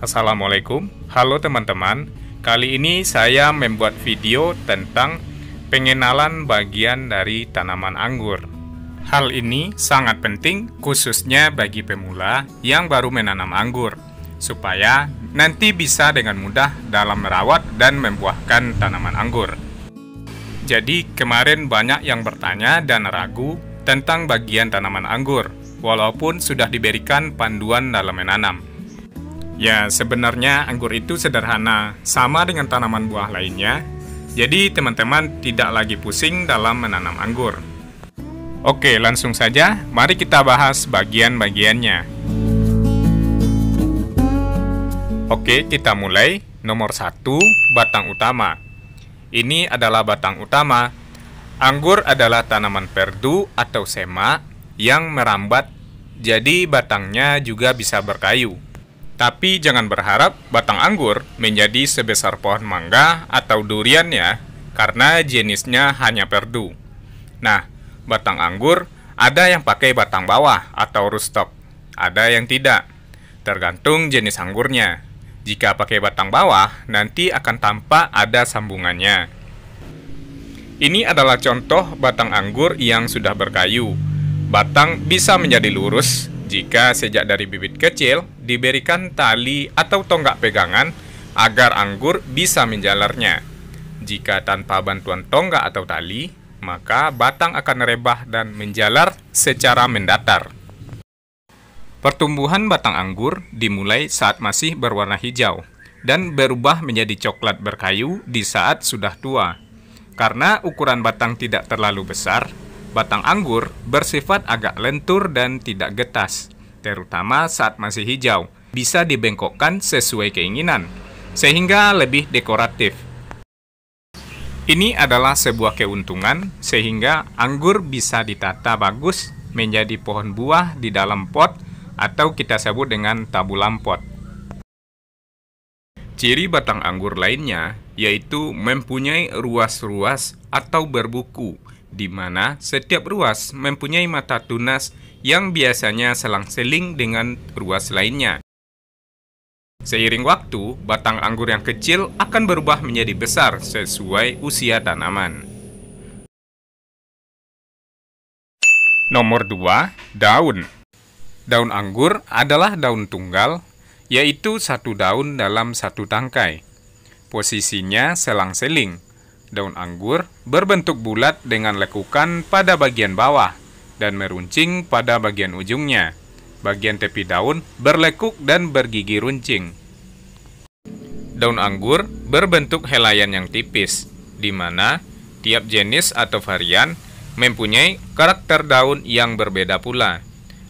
Assalamualaikum, halo teman-teman. Kali ini saya membuat video tentang pengenalan bagian dari tanaman anggur. Hal ini sangat penting khususnya bagi pemula yang baru menanam anggur, supaya nanti bisa dengan mudah dalam merawat dan membuahkan tanaman anggur. Jadi kemarin banyak yang bertanya dan ragu tentang bagian tanaman anggur, walaupun sudah diberikan panduan dalam menanam. Ya, sebenarnya anggur itu sederhana, sama dengan tanaman buah lainnya. Jadi, teman-teman tidak lagi pusing dalam menanam anggur. Oke, langsung saja. Mari kita bahas bagian-bagiannya. Oke, kita mulai. Nomor 1, batang utama. Ini adalah batang utama. Anggur adalah tanaman perdu atau semak yang merambat, jadi batangnya juga bisa berkayu. Tapi jangan berharap batang anggur menjadi sebesar pohon mangga atau durian ya, karena jenisnya hanya perdu. Nah, batang anggur ada yang pakai batang bawah atau rootstock, ada yang tidak. Tergantung jenis anggurnya. Jika pakai batang bawah, nanti akan tampak ada sambungannya. Ini adalah contoh batang anggur yang sudah berkayu. Batang bisa menjadi lurus jika sejak dari bibit kecil diberikan tali atau tonggak pegangan agar anggur bisa menjalarnya. Jika tanpa bantuan tonggak atau tali, maka batang akan rebah dan menjalar secara mendatar. Pertumbuhan batang anggur dimulai saat masih berwarna hijau dan berubah menjadi coklat berkayu di saat sudah tua. Karena ukuran batang tidak terlalu besar, batang anggur bersifat agak lentur dan tidak getas, terutama saat masih hijau. Bisa dibengkokkan sesuai keinginan, sehingga lebih dekoratif. Ini adalah sebuah keuntungan, sehingga anggur bisa ditata bagus menjadi pohon buah di dalam pot, atau kita sebut dengan tabulam pot. Ciri batang anggur lainnya yaitu mempunyai ruas-ruas atau berbuku, di mana setiap ruas mempunyai mata tunas yang biasanya selang-seling dengan ruas lainnya. Seiring waktu, batang anggur yang kecil akan berubah menjadi besar sesuai usia tanaman. Nomor 2, daun. Daun anggur adalah daun tunggal, yaitu satu daun dalam satu tangkai. Posisinya selang-seling. Daun anggur berbentuk bulat dengan lekukan pada bagian bawah dan meruncing pada bagian ujungnya. Bagian tepi daun berlekuk dan bergigi runcing. Daun anggur berbentuk helaian yang tipis, di mana tiap jenis atau varian mempunyai karakter daun yang berbeda pula.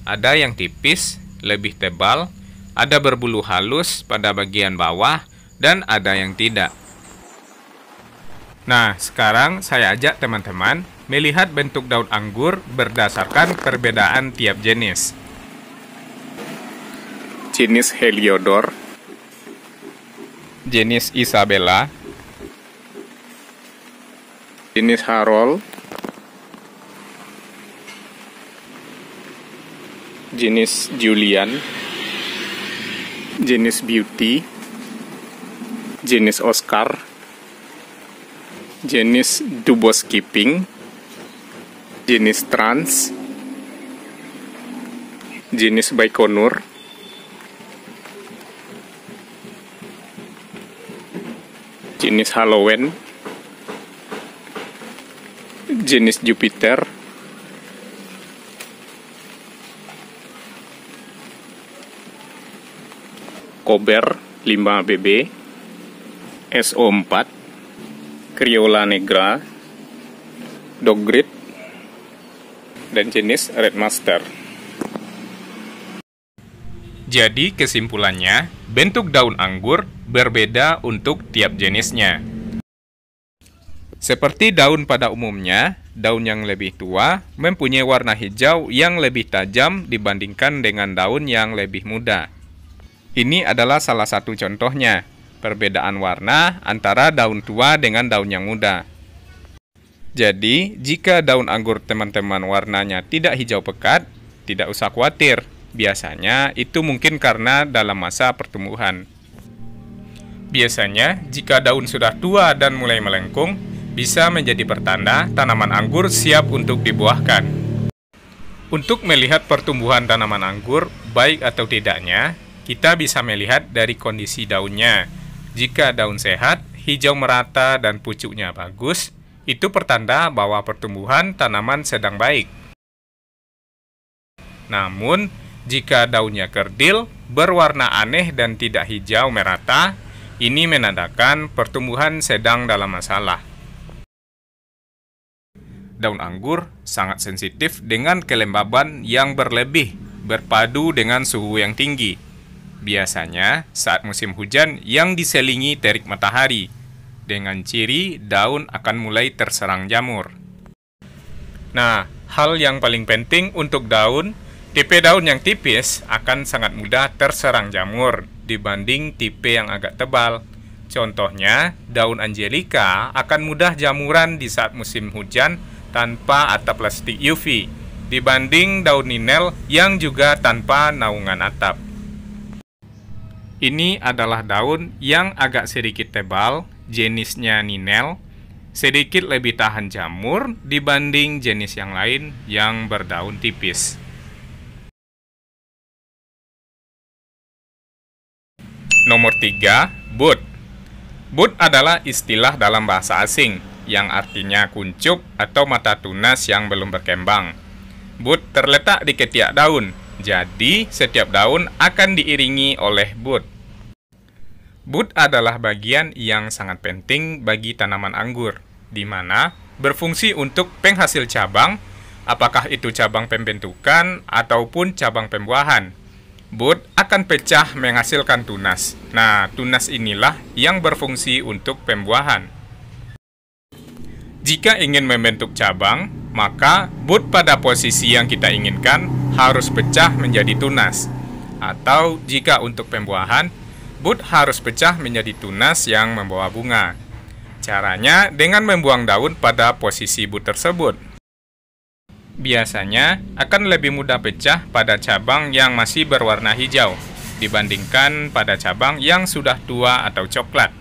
Ada yang tipis, lebih tebal, ada berbulu halus pada bagian bawah, dan ada yang tidak. Nah, sekarang saya ajak teman-teman melihat bentuk daun anggur berdasarkan perbedaan tiap jenis. Jenis Heliodor, jenis Isabella, jenis Harold, jenis Julian, jenis Beauty, jenis Oscar, jenis Dubos Keeping, jenis Trans, jenis Baikonur, jenis Halloween, jenis Jupiter, Kober 5BB, SO4, Criolla Negra, Dogrit, dan jenis Red Master. Jadi kesimpulannya, bentuk daun anggur berbeda untuk tiap jenisnya. Seperti daun pada umumnya, daun yang lebih tua mempunyai warna hijau yang lebih tajam dibandingkan dengan daun yang lebih muda. Ini adalah salah satu contohnya, perbedaan warna antara daun tua dengan daun yang muda. Jadi, jika daun anggur teman-teman warnanya tidak hijau pekat, tidak usah khawatir. Biasanya itu mungkin karena dalam masa pertumbuhan. Biasanya, jika daun sudah tua dan mulai melengkung, bisa menjadi pertanda tanaman anggur siap untuk dibuahkan. Untuk melihat pertumbuhan tanaman anggur, baik atau tidaknya, kita bisa melihat dari kondisi daunnya. Jika daun sehat, hijau merata dan pucuknya bagus, itu pertanda bahwa pertumbuhan tanaman sedang baik. Namun, jika daunnya kerdil, berwarna aneh dan tidak hijau merata, ini menandakan pertumbuhan sedang dalam masalah. Daun anggur sangat sensitif dengan kelembaban yang berlebih, berpadu dengan suhu yang tinggi. Biasanya saat musim hujan yang diselingi terik matahari, dengan ciri daun akan mulai terserang jamur. Nah, hal yang paling penting untuk daun, tipe daun yang tipis akan sangat mudah terserang jamur dibanding tipe yang agak tebal. Contohnya, daun Angelica akan mudah jamuran di saat musim hujan tanpa atap plastik UV, dibanding daun Ninel yang juga tanpa naungan atap. Ini adalah daun yang agak sedikit tebal, jenisnya Ninel, sedikit lebih tahan jamur dibanding jenis yang lain yang berdaun tipis. Nomor 3, bud. Bud adalah istilah dalam bahasa asing yang artinya kuncup atau mata tunas yang belum berkembang. Bud terletak di ketiak daun, jadi setiap daun akan diiringi oleh bud. Bud adalah bagian yang sangat penting bagi tanaman anggur, di mana berfungsi untuk penghasil cabang, apakah itu cabang pembentukan ataupun cabang pembuahan. Bud akan pecah menghasilkan tunas. Nah, tunas inilah yang berfungsi untuk pembuahan. Jika ingin membentuk cabang, maka bud pada posisi yang kita inginkan harus pecah menjadi tunas. Atau jika untuk pembuahan, bud harus pecah menjadi tunas yang membawa bunga. Caranya dengan membuang daun pada posisi bud tersebut. Biasanya akan lebih mudah pecah pada cabang yang masih berwarna hijau dibandingkan pada cabang yang sudah tua atau coklat.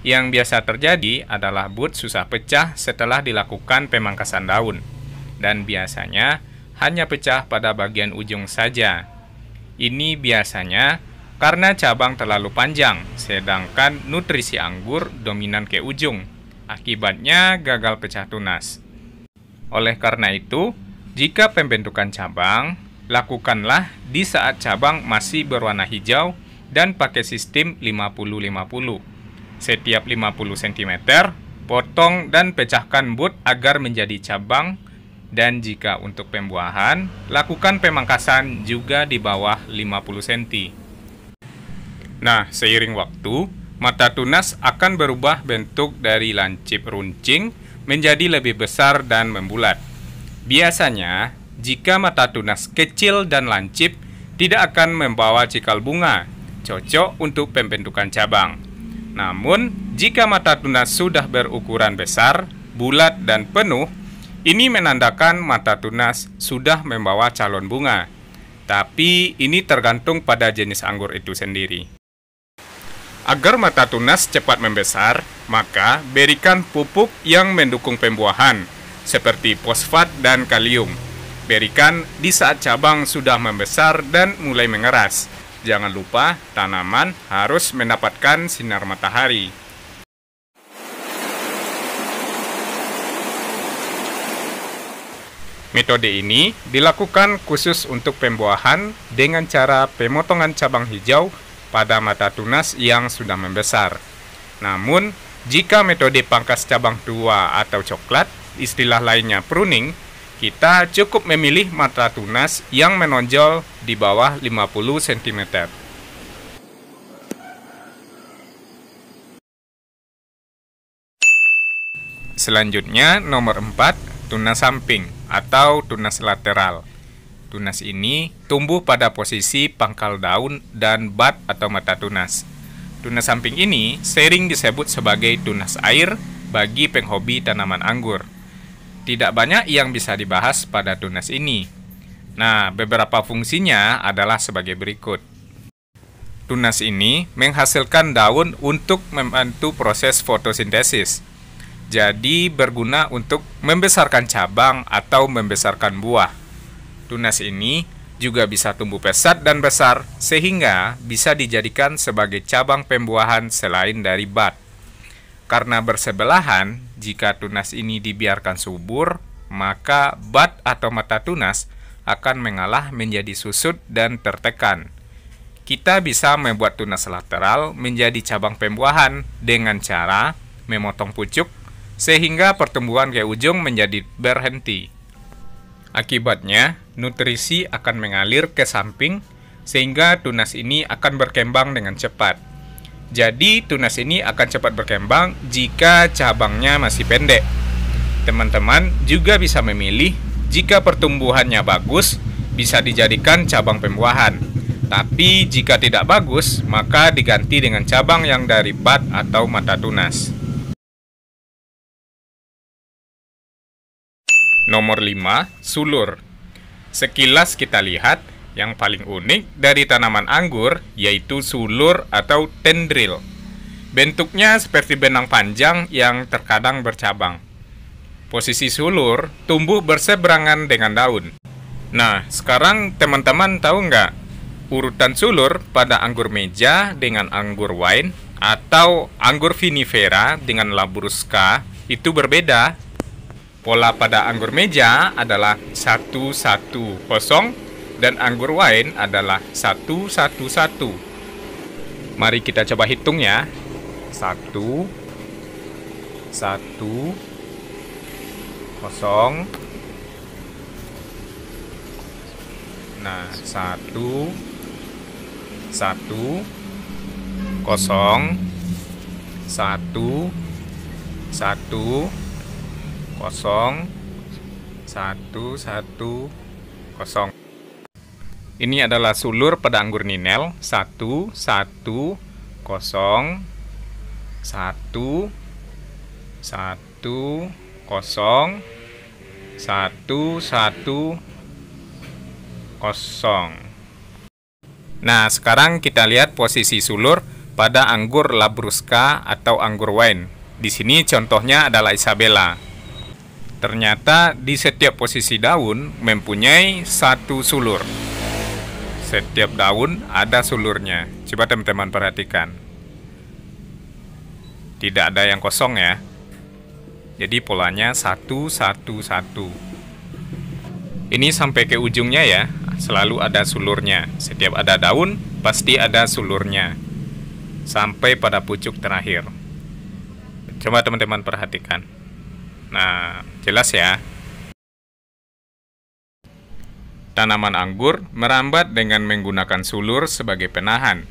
Yang biasa terjadi adalah bud susah pecah setelah dilakukan pemangkasan daun, dan biasanya hanya pecah pada bagian ujung saja. Ini biasanya karena cabang terlalu panjang, sedangkan nutrisi anggur dominan ke ujung. Akibatnya gagal pecah tunas. Oleh karena itu, jika pembentukan cabang, lakukanlah di saat cabang masih berwarna hijau dan pakai sistem 50-50. Setiap 50 cm, potong dan pecahkan bud agar menjadi cabang, dan jika untuk pembuahan, lakukan pemangkasan juga di bawah 50 cm. Nah, seiring waktu, mata tunas akan berubah bentuk dari lancip runcing menjadi lebih besar dan membulat. Biasanya, jika mata tunas kecil dan lancip, tidak akan membawa cikal bunga, cocok untuk pembentukan cabang. Namun, jika mata tunas sudah berukuran besar, bulat dan penuh, ini menandakan mata tunas sudah membawa calon bunga. Tapi, ini tergantung pada jenis anggur itu sendiri. Agar mata tunas cepat membesar, maka berikan pupuk yang mendukung pembuahan, seperti fosfat dan kalium. Berikan di saat cabang sudah membesar dan mulai mengeras. Jangan lupa, tanaman harus mendapatkan sinar matahari. Metode ini dilakukan khusus untuk pembuahan dengan cara pemotongan cabang hijau pada mata tunas yang sudah membesar. Namun, jika metode pangkas cabang tua atau coklat, istilah lainnya pruning, kita cukup memilih mata tunas yang menonjol di bawah 50 cm. Selanjutnya, nomor 4, tunas samping atau tunas lateral. Tunas ini tumbuh pada posisi pangkal daun dan bat atau mata tunas. Tunas samping ini sering disebut sebagai tunas air bagi penghobi tanaman anggur. Tidak banyak yang bisa dibahas pada tunas ini. Nah, beberapa fungsinya adalah sebagai berikut. tunas ini menghasilkan daun untuk membantu proses fotosintesis. Jadi berguna untuk membesarkan cabang atau membesarkan buah. Tunas ini juga bisa tumbuh pesat dan besar sehingga bisa dijadikan sebagai cabang pembuahan selain dari bud. Karena bersebelahan, jika tunas ini dibiarkan subur, maka bud atau mata tunas akan mengalah menjadi susut dan tertekan. Kita bisa membuat tunas lateral menjadi cabang pembuahan dengan cara memotong pucuk sehingga pertumbuhan ke ujung menjadi berhenti. Akibatnya, nutrisi akan mengalir ke samping sehingga tunas ini akan berkembang dengan cepat. Jadi, tunas ini akan cepat berkembang jika cabangnya masih pendek. Teman-teman juga bisa memilih jika pertumbuhannya bagus, bisa dijadikan cabang pembuahan. Tapi jika tidak bagus, maka diganti dengan cabang yang dari bud atau mata tunas. Nomor 5, sulur. Sekilas kita lihat, yang paling unik dari tanaman anggur yaitu sulur atau tendril. Bentuknya seperti benang panjang yang terkadang bercabang. Posisi sulur tumbuh berseberangan dengan daun. Nah, sekarang teman-teman tahu nggak urutan sulur pada anggur meja dengan anggur wine atau anggur vinifera dengan labrusca itu berbeda. Pola pada anggur meja adalah 1-1-0 dan anggur wine adalah 1-1-1. Mari kita coba hitung ya. 1 1 0. Nah, 1 1 0 1 1 0 1 1 0. Ini adalah sulur pada anggur ninel 1 1 0 1 1 0 1 1 0. Nah, sekarang kita lihat posisi sulur pada anggur labrusca atau anggur wine. Di sini contohnya adalah Isabella. Ternyata di setiap posisi daun mempunyai satu sulur. Setiap daun ada sulurnya. Coba teman-teman perhatikan. Tidak ada yang kosong ya. Jadi polanya 1-1-1. Ini sampai ke ujungnya ya. Selalu ada sulurnya. Setiap ada daun, pasti ada sulurnya. Sampai pada pucuk terakhir. Coba teman-teman perhatikan. Nah, jelas ya. Tanaman anggur merambat dengan menggunakan sulur sebagai penahan.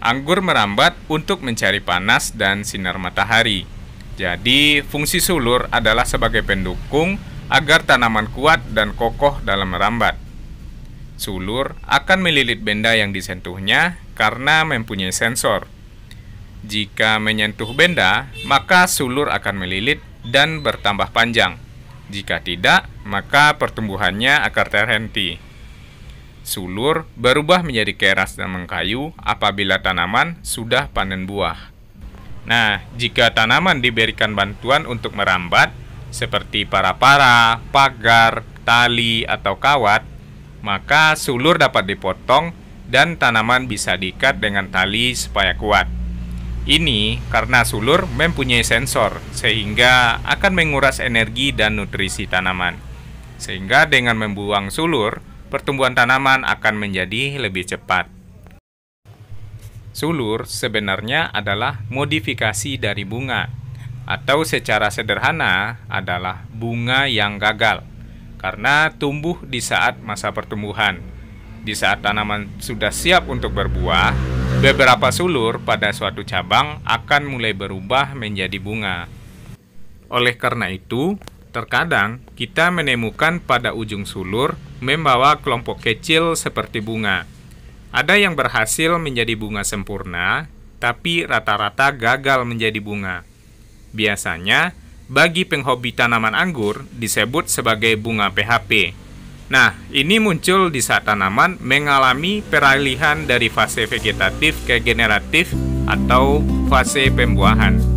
Anggur merambat untuk mencari panas dan sinar matahari. Jadi, fungsi sulur adalah sebagai pendukung agar tanaman kuat dan kokoh dalam merambat. Sulur akan melilit benda yang disentuhnya karena mempunyai sensor. Jika menyentuh benda, maka sulur akan melilit dan bertambah panjang. Jika tidak, maka pertumbuhannya akan terhenti. Sulur berubah menjadi keras dan mengkayu apabila tanaman sudah panen buah. Nah, jika tanaman diberikan bantuan untuk merambat, seperti para-para, pagar, tali, atau kawat, maka sulur dapat dipotong dan tanaman bisa diikat dengan tali supaya kuat. Ini karena sulur mempunyai sensor, sehingga akan menguras energi dan nutrisi tanaman. Sehingga dengan membuang sulur, pertumbuhan tanaman akan menjadi lebih cepat. Sulur sebenarnya adalah modifikasi dari bunga, atau secara sederhana adalah bunga yang gagal, karena tumbuh di saat masa pertumbuhan. Di saat tanaman sudah siap untuk berbuah, beberapa sulur pada suatu cabang akan mulai berubah menjadi bunga. Oleh karena itu, terkadang kita menemukan pada ujung sulur membawa kelompok kecil seperti bunga. Ada yang berhasil menjadi bunga sempurna, tapi rata-rata gagal menjadi bunga. Biasanya, bagi penghobi tanaman anggur disebut sebagai bunga PHP. Nah, ini muncul di saat tanaman mengalami peralihan dari fase vegetatif ke generatif atau fase pembuahan.